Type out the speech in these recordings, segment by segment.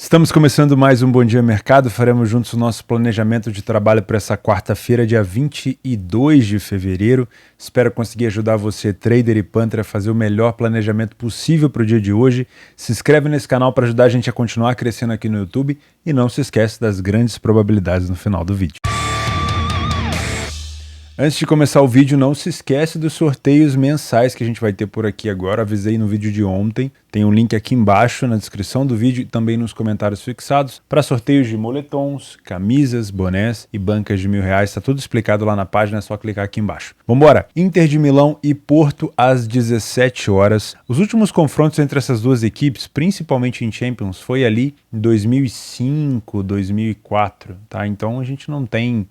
Estamos começando mais um Bom Dia Mercado, faremos juntos o nosso planejamento de trabalho para essa quarta-feira, dia 22 de fevereiro. Espero conseguir ajudar você, trader e punter, a fazer o melhor planejamento possível para o dia de hoje. Se inscreve nesse canal para ajudar a gente a continuar crescendo aqui no YouTube e não se esquece das grandes probabilidades no final do vídeo. Antes de começar o vídeo, não se esquece dos sorteios mensais que a gente vai ter por aqui agora. Avisei no vídeo de ontem, tem um link aqui embaixo na descrição do vídeo e também nos comentários fixados para sorteios de moletons, camisas, bonés e bancas de R$1.000. Está tudo explicado lá na página, é só clicar aqui embaixo. Vambora! Inter de Milão e Porto às 17 horas. Os últimos confrontos entre essas duas equipes, principalmente em Champions, foi ali em 2005, 2004, tá? Então a gente não tem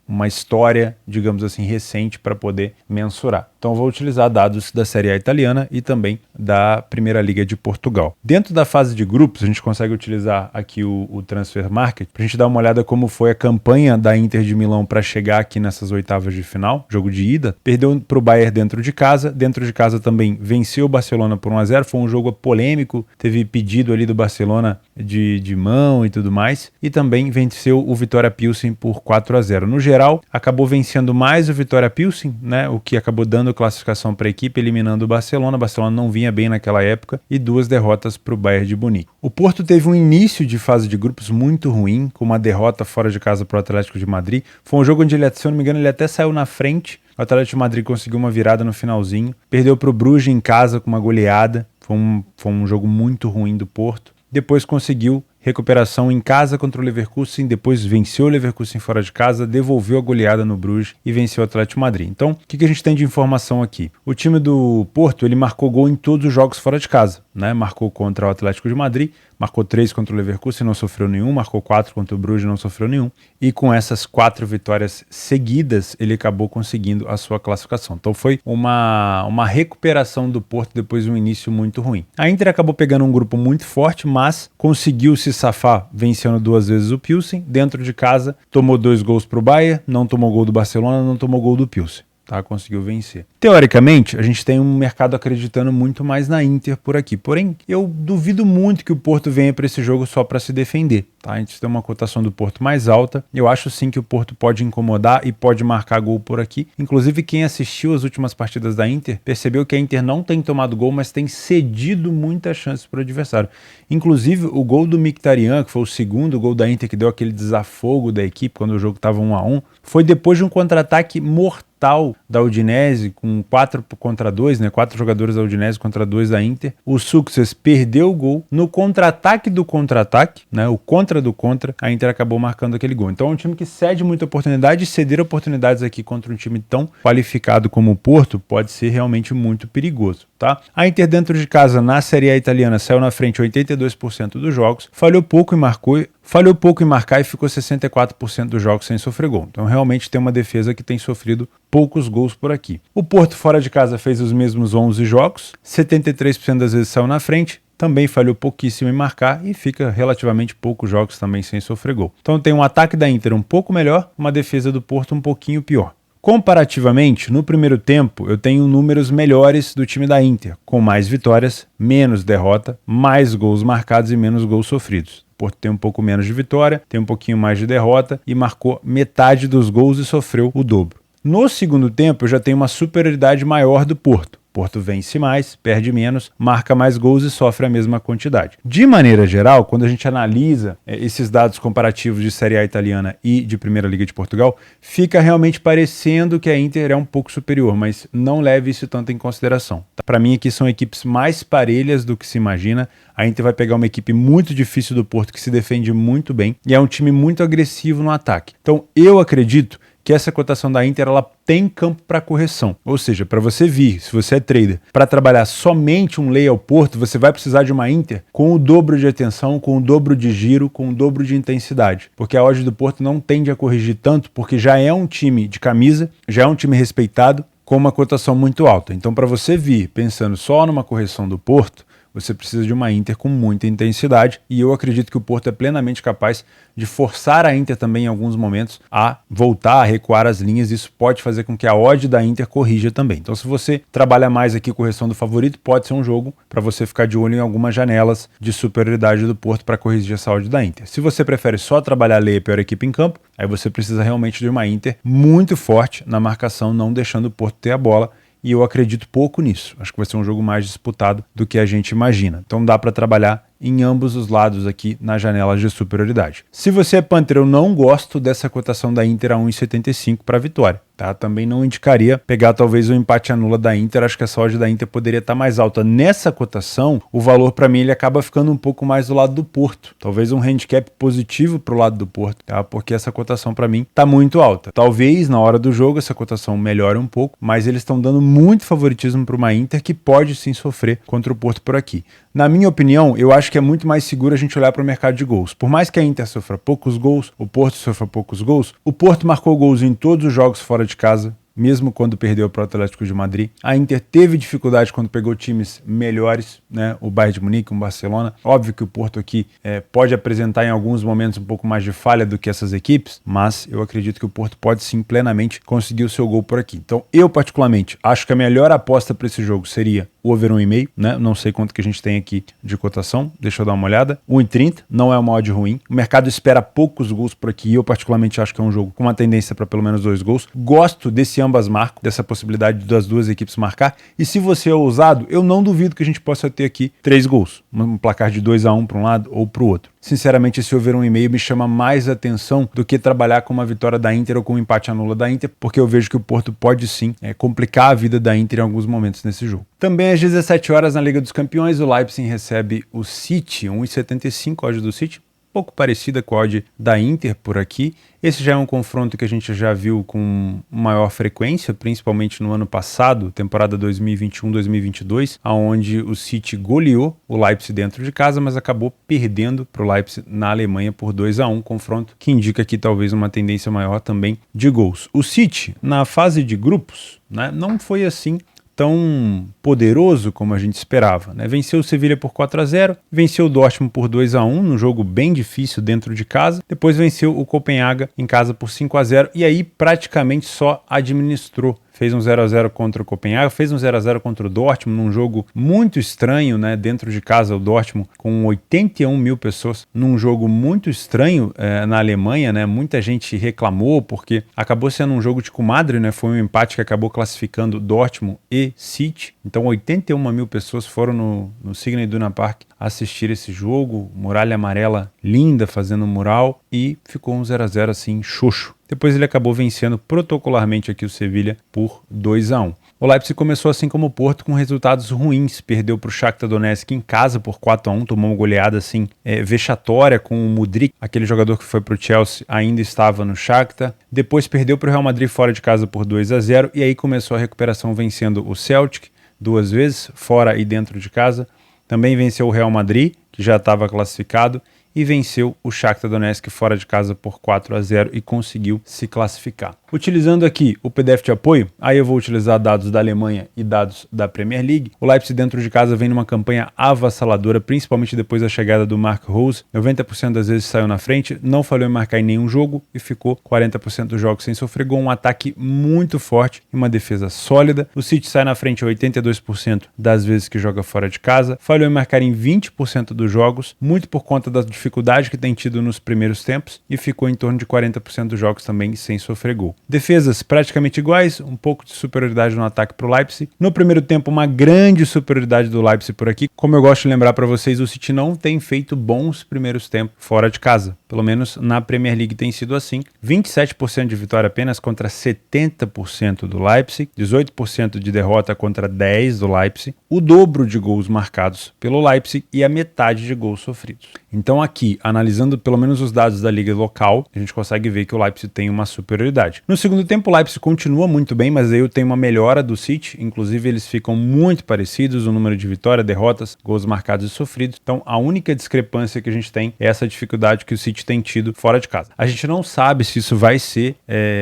uma história, digamos assim, recente para poder mensurar. Então eu vou utilizar dados da Série A italiana e também da Primeira Liga de Portugal. Dentro da fase de grupos, a gente consegue utilizar aqui o Transfer Market para a gente dar uma olhada como foi a campanha da Inter de Milão para chegar aqui nessas oitavas de final, jogo de ida. Perdeu para o Bayern dentro de casa também venceu o Barcelona por 1-0, foi um jogo polêmico, teve pedido ali do Barcelona de mão e tudo mais, e também venceu o Vitória Pilsen por 4-0. No geral, acabou vencendo mais o Vitória Pilsen, né, o que acabou dando classificação para a equipe, eliminando o Barcelona. O Barcelona não vinha bem naquela época e 2 derrotas para o Bayern de Munique. O Porto teve um início de fase de grupos muito ruim, com uma derrota fora de casa para o Atlético de Madrid. Foi um jogo onde ele, se eu não me engano, ele até saiu na frente. O Atlético de Madrid conseguiu uma virada no finalzinho, perdeu para o Bruges em casa com uma goleada. Foi um jogo muito ruim do Porto. Depois conseguiu recuperação em casa contra o Leverkusen, depois venceu o Leverkusen fora de casa, devolveu a goleada no Bruges e venceu o Atlético de Madrid. Então, o que a gente tem de informação aqui? O time do Porto, ele marcou gol em todos os jogos fora de casa, né? Marcou contra o Atlético de Madrid, marcou 3 contra o Leverkusen, não sofreu nenhum, marcou 4 contra o Bruges, não sofreu nenhum. E com essas 4 vitórias seguidas, ele acabou conseguindo a sua classificação. Então foi uma recuperação do Porto depois de um início muito ruim. A Inter acabou pegando um grupo muito forte, mas conseguiu se safar vencendo 2 vezes o Pilsen. Dentro de casa, tomou 2 gols para o Bayern, não tomou gol do Barcelona, não tomou gol do Pilsen. Tá, conseguiu vencer. Teoricamente, a gente tem um mercado acreditando muito mais na Inter por aqui. Porém, eu duvido muito que o Porto venha para esse jogo só para se defender. Tá? A gente tem uma cotação do Porto mais alta. Eu acho sim que o Porto pode incomodar e pode marcar gol por aqui. Inclusive, quem assistiu as últimas partidas da Inter percebeu que a Inter não tem tomado gol, mas tem cedido muitas chances para o adversário. Inclusive, o gol do Mkhitaryan, que foi o segundo gol da Inter que deu aquele desafogo da equipe quando o jogo estava 1-1, foi depois de um contra-ataque mortal da Udinese, com 4 contra 2, né? 4 jogadores da Udinese contra 2 da Inter. O Success perdeu o gol. No contra-ataque do contra-ataque, né? O contra do contra, a Inter acabou marcando aquele gol. Então é um time que cede muita oportunidade, e ceder oportunidades aqui contra um time tão qualificado como o Porto pode ser realmente muito perigoso, tá? A Inter dentro de casa, na Série A italiana, saiu na frente 82% dos jogos, falhou pouco em marcar e ficou 64% dos jogos sem sofrer gol. Então realmente tem uma defesa que tem sofrido poucos gols por aqui. O Porto fora de casa fez os mesmos 11 jogos, 73% das vezes saiu na frente, também falhou pouquíssimo em marcar e fica relativamente poucos jogos também sem sofrer gol. Então tem um ataque da Inter um pouco melhor, uma defesa do Porto um pouquinho pior. Comparativamente, no primeiro tempo, eu tenho números melhores do time da Inter, com mais vitórias, menos derrota, mais gols marcados e menos gols sofridos. O Porto tem um pouco menos de vitória, tem um pouquinho mais de derrota e marcou metade dos gols e sofreu o dobro. No segundo tempo, eu já tenho uma superioridade maior do Porto. O Porto vence mais, perde menos, marca mais gols e sofre a mesma quantidade. De maneira geral, quando a gente analisa esses dados comparativos de Série A italiana e de Primeira Liga de Portugal, fica realmente parecendo que a Inter é um pouco superior, mas não leve isso tanto em consideração. Para mim, aqui são equipes mais parelhas do que se imagina. A Inter vai pegar uma equipe muito difícil do Porto, que se defende muito bem, e é um time muito agressivo no ataque. Então, eu acredito que essa cotação da Inter ela tem campo para correção. Ou seja, para você vir, se você é trader, para trabalhar somente um lay ao Porto, você vai precisar de uma Inter com o dobro de atenção, com o dobro de giro, com o dobro de intensidade. Porque a odd do Porto não tende a corrigir tanto, porque já é um time de camisa, já é um time respeitado, com uma cotação muito alta. Então, para você vir pensando só numa correção do Porto, você precisa de uma Inter com muita intensidade, e eu acredito que o Porto é plenamente capaz de forçar a Inter também em alguns momentos a voltar, a recuar as linhas. Isso pode fazer com que a odd da Inter corrija também. Então, se você trabalha mais aqui correção do favorito, pode ser um jogo para você ficar de olho em algumas janelas de superioridade do Porto para corrigir essa odd da Inter. Se você prefere só trabalhar a pior equipe em campo, aí você precisa realmente de uma Inter muito forte na marcação, não deixando o Porto ter a bola. E eu acredito pouco nisso. Acho que vai ser um jogo mais disputado do que a gente imagina. Então dá para trabalhar em ambos os lados aqui na janela de superioridade. Se você é Panther, eu não gosto dessa cotação da Inter a 1,75 para vitória. Tá? Também não indicaria pegar talvez o empate anula da Inter. Acho que essa odd da Inter poderia estar mais alta. Nessa cotação, o valor para mim ele acaba ficando um pouco mais do lado do Porto. Talvez um handicap positivo para o lado do Porto, tá? Porque essa cotação para mim está muito alta. Talvez na hora do jogo essa cotação melhore um pouco, mas eles estão dando muito favoritismo para uma Inter que pode sim sofrer contra o Porto por aqui. Na minha opinião, eu acho que é muito mais seguro a gente olhar para o mercado de gols. Por mais que a Inter sofra poucos gols, o Porto sofra poucos gols, o Porto marcou gols em todos os jogos fora de casa, mesmo quando perdeu para o Atlético de Madrid. A Inter teve dificuldade quando pegou times melhores, né? O Bayern de Munique, o Barcelona. Óbvio que o Porto aqui pode apresentar em alguns momentos um pouco mais de falha do que essas equipes, mas eu acredito que o Porto pode sim plenamente conseguir o seu gol por aqui. Então eu particularmente acho que a melhor aposta para esse jogo seria o over 1,5, né? Não sei quanto que a gente tem aqui de cotação, deixa eu dar uma olhada. 1,30 não é uma odd ruim. O mercado espera poucos gols por aqui e eu particularmente acho que é um jogo com uma tendência para pelo menos 2 gols. Gosto desse ambas marcam, dessa possibilidade das duas equipes marcar. E se você é ousado, eu não duvido que a gente possa ter aqui 3 gols. Um placar de 2-1 para um lado ou para o outro. Sinceramente, esse over 1,5 me chama mais atenção do que trabalhar com uma vitória da Inter ou com um empate anula da Inter, porque eu vejo que o Porto pode sim complicar a vida da Inter em alguns momentos nesse jogo. Também às 17 horas na Liga dos Campeões, o Leipzig recebe o City, 1,75 odd do City, pouco parecida com a odd da Inter por aqui. Esse já é um confronto que a gente já viu com maior frequência, principalmente no ano passado, temporada 2021-2022, onde o City goleou o Leipzig dentro de casa, mas acabou perdendo para o Leipzig na Alemanha por 2-1, confronto que indica aqui talvez uma tendência maior também de gols. O City, na fase de grupos, né, não foi assim tão poderoso como a gente esperava, né? Venceu o Sevilha por 4-0, venceu o Dortmund por 2-1, num jogo bem difícil dentro de casa, depois venceu o Copenhaga em casa por 5-0 e aí praticamente só administrou. Fez um 0-0 contra o Copenhaga, fez um 0-0 contra o Dortmund, num jogo muito estranho, né? Dentro de casa, o Dortmund com 81 mil pessoas, num jogo muito estranho na Alemanha, né? Muita gente reclamou porque acabou sendo um jogo de comadre, né? Foi um empate que acabou classificando Dortmund e City. Então 81 mil pessoas foram no Signal Iduna Park assistir esse jogo, muralha amarela linda fazendo um mural e ficou um 0-0 assim, xoxo. Depois ele acabou vencendo protocolarmente aqui o Sevilha por 2-1. O Leipzig começou assim como o Porto com resultados ruins, perdeu para o Shakhtar Donetsk em casa por 4-1, tomou uma goleada assim vexatória com o Mudryk, aquele jogador que foi para o Chelsea, ainda estava no Shakhtar. Depois perdeu para o Real Madrid fora de casa por 2-0 e aí começou a recuperação vencendo o Celtic 2 vezes, fora e dentro de casa. Também venceu o Real Madrid, que já estava classificado, e venceu o Shakhtar Donetsk fora de casa por 4-0 e conseguiu se classificar. Utilizando aqui o PDF de apoio, aí eu vou utilizar dados da Alemanha e dados da Premier League. O Leipzig dentro de casa vem numa campanha avassaladora, principalmente depois da chegada do Mark Rose. 90% das vezes saiu na frente, não falhou em marcar em nenhum jogo e ficou 40% dos jogos sem sofrer gol. Um ataque muito forte e uma defesa sólida. O City sai na frente 82% das vezes que joga fora de casa. Falhou em marcar em 20% dos jogos, muito por conta da dificuldade que tem tido nos primeiros tempos e ficou em torno de 40% dos jogos também sem sofrer gol. Defesas praticamente iguais, um pouco de superioridade no ataque para o Leipzig. No primeiro tempo, uma grande superioridade do Leipzig por aqui. Como eu gosto de lembrar para vocês, o City não tem feito bons primeiros tempos fora de casa. Pelo menos na Premier League tem sido assim. 27% de vitória apenas contra 70% do Leipzig, 18% de derrota contra 10% do Leipzig, o dobro de gols marcados pelo Leipzig e a metade quantidade de gols sofridos. Então aqui, analisando pelo menos os dados da liga local, a gente consegue ver que o Leipzig tem uma superioridade. No segundo tempo, o Leipzig continua muito bem, mas aí eu tenho uma melhora do City, inclusive eles ficam muito parecidos, o número de vitórias, derrotas, gols marcados e sofridos. Então a única discrepância que a gente tem é essa dificuldade que o City tem tido fora de casa. A gente não sabe se isso vai ser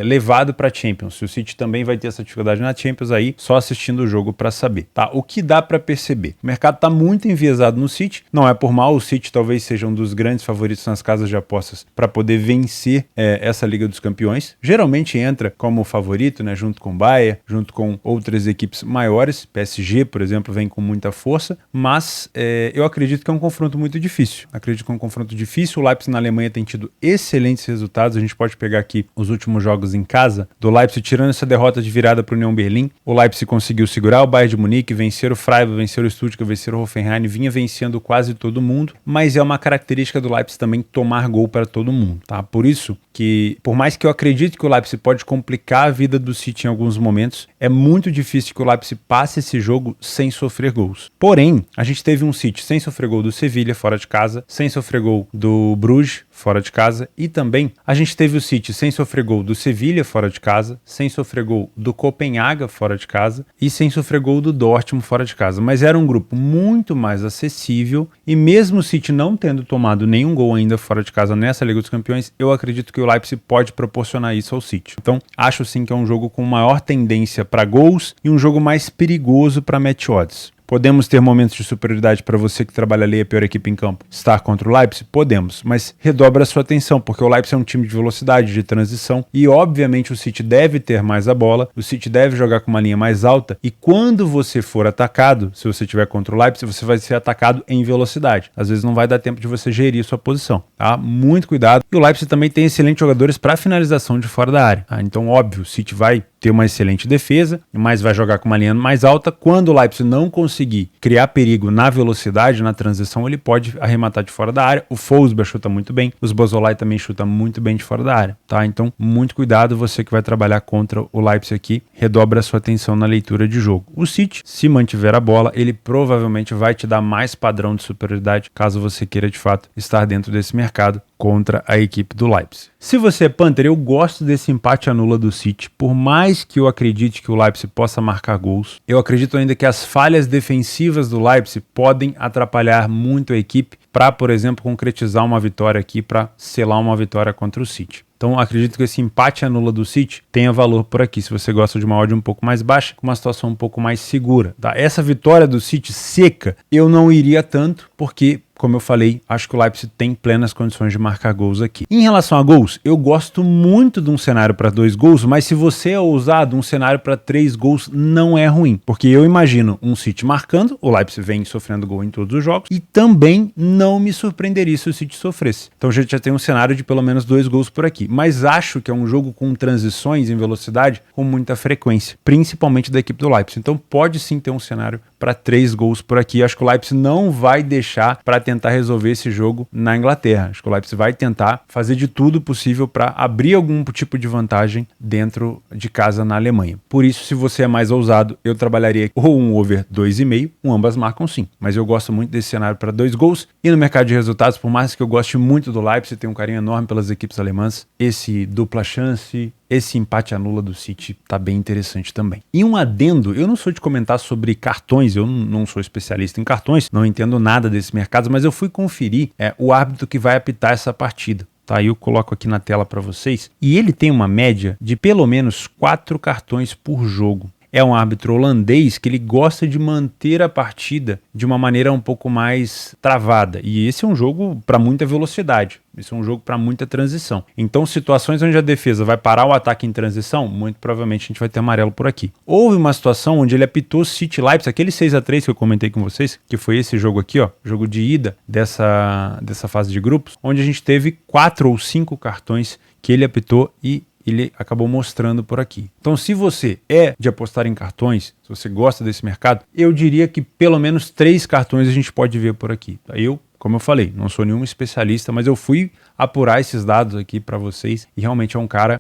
levado para a Champions, se o City também vai ter essa dificuldade na Champions aí, só assistindo o jogo para saber, tá? O que dá para perceber? O mercado está muito enviesado no City, não é por mal, o City talvez seja um dos grandes favoritos nas casas de apostas para poder vencer essa Liga dos Campeões. Geralmente entra como favorito, né, junto com o Bayern, junto com outras equipes maiores, PSG, por exemplo, vem com muita força, mas eu acredito que é um confronto muito difícil. Acredito que é um confronto difícil, o Leipzig na Alemanha tem tido excelentes resultados, a gente pode pegar aqui os últimos jogos em casa do Leipzig, tirando essa derrota de virada para o União Berlim, o Leipzig conseguiu segurar o Bayern de Munique, vencer o Freiburg, vencer o Stuttgart, vencer o Hoffenheim, vinha vencendo quase todo mundo, mas é uma característica do Leipzig também tomar gol para todo mundo, tá? Por isso que, por mais que eu acredite que o Leipzig pode complicar a vida do City em alguns momentos, é muito difícil que o Leipzig passe esse jogo sem sofrer gols. Porém, a gente teve um City sem sofrer gol do Sevilha fora de casa, sem sofrer gol do Bruges fora de casa, e também a gente teve o City sem sofrer gol do Sevilha fora de casa, sem sofrer gol do Copenhaga fora de casa e sem sofrer gol do Dortmund fora de casa. Mas era um grupo muito mais acessível e mesmo o City não tendo tomado nenhum gol ainda fora de casa nessa Liga dos Campeões, eu acredito que o Leipzig pode proporcionar isso ao City. Então, acho sim que é um jogo com maior tendência para gols e um jogo mais perigoso para match odds. Podemos ter momentos de superioridade para você que trabalha ali a pior equipe em campo estar contra o Leipzig? Podemos, mas redobra a sua atenção, porque o Leipzig é um time de velocidade, de transição, e obviamente o City deve ter mais a bola, o City deve jogar com uma linha mais alta, e quando você for atacado, se você estiver contra o Leipzig, você vai ser atacado em velocidade. Às vezes não vai dar tempo de você gerir sua posição, tá? Muito cuidado. E o Leipzig também tem excelentes jogadores para finalização de fora da área, tá? Então, óbvio, o City vai ter uma excelente defesa, mas vai jogar com uma linha mais alta. Quando o Leipzig não conseguir criar perigo na velocidade, na transição, ele pode arrematar de fora da área. O Forsberg chuta muito bem, os Szoboszlai também chuta muito bem de fora da área, tá? Então, muito cuidado, você que vai trabalhar contra o Leipzig aqui, redobra a sua atenção na leitura de jogo. O City, se mantiver a bola, ele provavelmente vai te dar mais padrão de superioridade, caso você queira de fato estar dentro desse mercado contra a equipe do Leipzig. Se você é Panther, eu gosto desse empate anula do City, por mais que eu acredite que o Leipzig possa marcar gols, eu acredito ainda que as falhas defensivas do Leipzig podem atrapalhar muito a equipe para, por exemplo, concretizar uma vitória aqui, para selar uma vitória contra o City. Então, acredito que esse empate anula do City tenha valor por aqui, se você gosta de uma odd um pouco mais baixa, com uma situação um pouco mais segura, tá? Essa vitória do City seca, eu não iria tanto, porque, como eu falei, acho que o Leipzig tem plenas condições de marcar gols aqui. Em relação a gols, eu gosto muito de um cenário para 2 gols, mas se você é ousado, um cenário para 3 gols não é ruim, porque eu imagino um City marcando, o Leipzig vem sofrendo gol em todos os jogos, e também não me surpreenderia se o City sofresse. Então a gente já tem um cenário de pelo menos 2 gols por aqui, mas acho que é um jogo com transições em velocidade com muita frequência, principalmente da equipe do Leipzig. Então pode sim ter um cenário para 3 gols por aqui. Acho que o Leipzig não vai deixar para tentar resolver esse jogo na Inglaterra. Acho que o Leipzig vai tentar fazer de tudo possível para abrir algum tipo de vantagem dentro de casa na Alemanha. Por isso, se você é mais ousado, eu trabalharia ou um over 2,5, ambas marcam sim. Mas eu gosto muito desse cenário para 2 gols. E no mercado de resultados, por mais que eu goste muito do Leipzig, tenho um carinho enorme pelas equipes alemãs, esse dupla chance, esse empate anula do City tá bem interessante também. E um adendo, eu não sou de comentar sobre cartões, eu não sou especialista em cartões, não entendo nada desse mercado, mas eu fui conferir o árbitro que vai apitar essa partida. Tá, eu coloco aqui na tela para vocês. E ele tem uma média de pelo menos 4 cartões por jogo. É um árbitro holandês que ele gosta de manter a partida de uma maneira um pouco mais travada. E esse é um jogo para muita velocidade. Esse é um jogo para muita transição. Então, situações onde a defesa vai parar o ataque em transição, muito provavelmente a gente vai ter amarelo por aqui. Houve uma situação onde ele apitou City Leipzig, aquele 6-3 que eu comentei com vocês, que foi esse jogo aqui, ó, jogo de ida dessa fase de grupos, onde a gente teve 4 ou 5 cartões que ele apitou e ele acabou mostrando por aqui. Então, se você é de apostar em cartões, se você gosta desse mercado, eu diria que pelo menos 3 cartões a gente pode ver por aqui. Eu, como eu falei, não sou nenhum especialista, mas eu fui apurar esses dados aqui para vocês e realmente é um cara,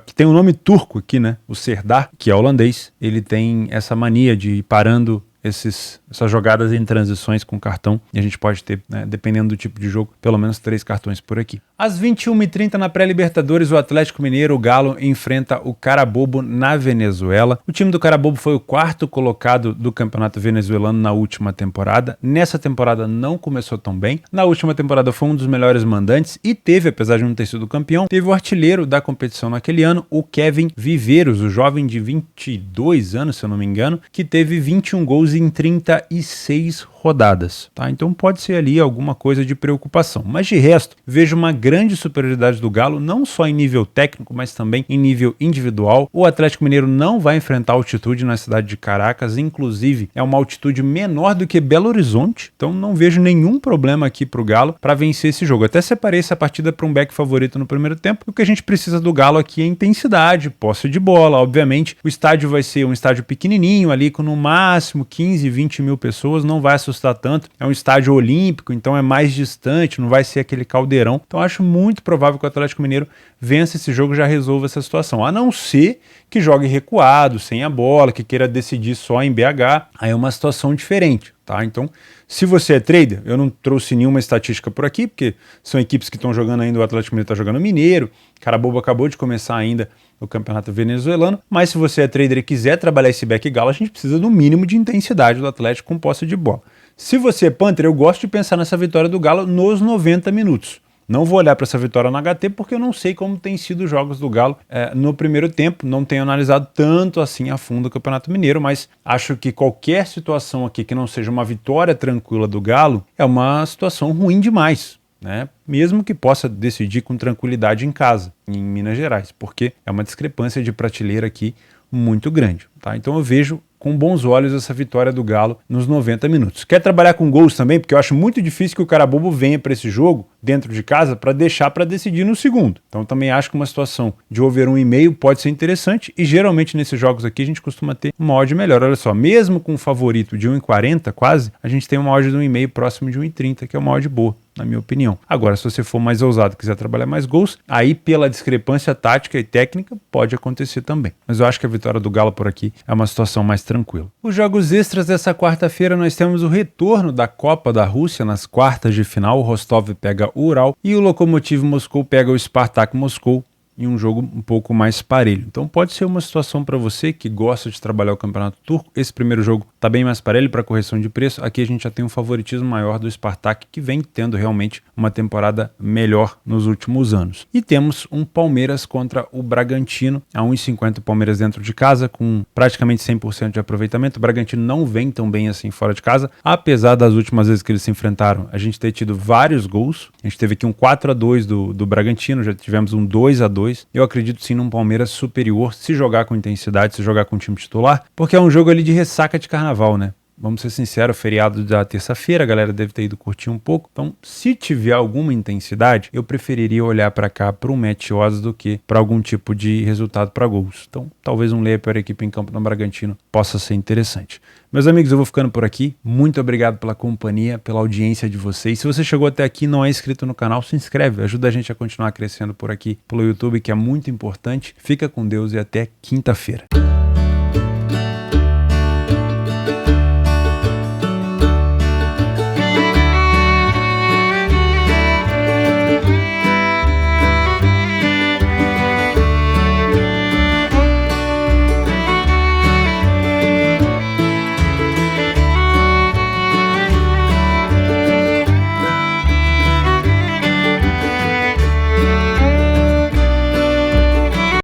que tem um nome turco aqui, né? O Serdar, que é holandês, ele tem essa mania de ir parando essas jogadas em transições com cartão, e a gente pode ter, né, dependendo do tipo de jogo, pelo menos 3 cartões por aqui. Às 21h30 na pré-Libertadores, o Atlético Mineiro, o Galo, enfrenta o Carabobo na Venezuela. O time do Carabobo foi o 4º colocado do campeonato venezuelano na última temporada. Nessa temporada não começou tão bem. Na última temporada foi um dos melhores mandantes e teve, apesar de não ter sido campeão, teve o artilheiro da competição naquele ano, o Kevin Viveiros, o jovem de 22 anos, se eu não me engano, que teve 21 gols em 36 rodadas, tá? Então pode ser ali alguma coisa de preocupação. Mas de resto, vejo uma grande superioridade do Galo, não só em nível técnico, mas também em nível individual. O Atlético Mineiro não vai enfrentar altitude na cidade de Caracas, inclusive é uma altitude menor do que Belo Horizonte, então não vejo nenhum problema aqui para o Galo para vencer esse jogo. Até separei essa partida para um back favorito no primeiro tempo. O que a gente precisa do Galo aqui é intensidade, posse de bola, obviamente. O estádio vai ser um estádio pequenininho ali com no máximo 15, 20 mil pessoas, não vai assustar tanto. É um estádio olímpico, então é mais distante, não vai ser aquele caldeirão. Então acho muito provável que o Atlético Mineiro vença esse jogo e já resolva essa situação. A não ser que jogue recuado, sem a bola, que queira decidir só em BH. Aí é uma situação diferente, tá? Então, se você é trader, eu não trouxe nenhuma estatística por aqui, porque são equipes que estão jogando ainda, o Atlético Mineiro está jogando Mineiro, Carabobo acabou de começar ainda o campeonato venezuelano, mas se você é trader e quiser trabalhar esse back Galo, a gente precisa do mínimo de intensidade do Atlético com posse de bola. Se você é Panther, eu gosto de pensar nessa vitória do Galo nos 90 minutos. Não vou olhar para essa vitória no HT porque eu não sei como tem sido os jogos do Galo no primeiro tempo. Não tenho analisado tanto assim a fundo o Campeonato Mineiro, mas acho que qualquer situação aqui que não seja uma vitória tranquila do Galo é uma situação ruim demais, né? Mesmo que possa decidir com tranquilidade em casa, em Minas Gerais, porque é uma discrepância de prateleira aqui muito grande, tá? Então eu vejo com bons olhos essa vitória do Galo nos 90 minutos. Quer trabalhar com gols também? Porque eu acho muito difícil que o Carabobo venha para esse jogo dentro de casa para deixar para decidir no segundo. Então também acho que uma situação de over 1,5 pode ser interessante e geralmente nesses jogos aqui a gente costuma ter uma odd melhor. Olha só, mesmo com um favorito de 1,40 quase, a gente tem uma odd de 1,5 próximo de 1,30, que é uma odd boa, na minha opinião. Agora, se você for mais ousado e quiser trabalhar mais gols, aí pela discrepância tática e técnica pode acontecer também. Mas eu acho que a vitória do Galo por aqui é uma situação mais tranquila. Os jogos extras dessa quarta-feira nós temos o retorno da Copa da Rússia nas quartas de final. O Rostov pega o Ural e o Lokomotiv Moscou pega o Spartak Moscou em um jogo um pouco mais parelho. Então pode ser uma situação para você que gosta de trabalhar o campeonato turco. Esse primeiro jogo está bem mais parelho para correção de preço. Aqui a gente já tem um favoritismo maior do Spartak, que vem tendo realmente uma temporada melhor nos últimos anos. E temos um Palmeiras contra o Bragantino, a 1,50 Palmeiras dentro de casa, com praticamente 100% de aproveitamento. O Bragantino não vem tão bem assim fora de casa, apesar das últimas vezes que eles se enfrentaram, a gente ter tido vários gols. A gente teve aqui um 4-2 do Bragantino, já tivemos um 2-2. Eu acredito sim num Palmeiras superior, se jogar com intensidade, se jogar com o time titular, porque é um jogo ali de ressaca de carnaval, né? Vamos ser sinceros, feriado da terça-feira, a galera deve ter ido curtir um pouco. Então, se tiver alguma intensidade, eu preferiria olhar para cá para um match odds do que para algum tipo de resultado para gols. Então, talvez um layer para a equipe em campo no Bragantino possa ser interessante. Meus amigos, eu vou ficando por aqui. Muito obrigado pela companhia, pela audiência de vocês. Se você chegou até aqui e não é inscrito no canal, se inscreve. Ajuda a gente a continuar crescendo por aqui pelo YouTube, que é muito importante. Fica com Deus e até quinta-feira.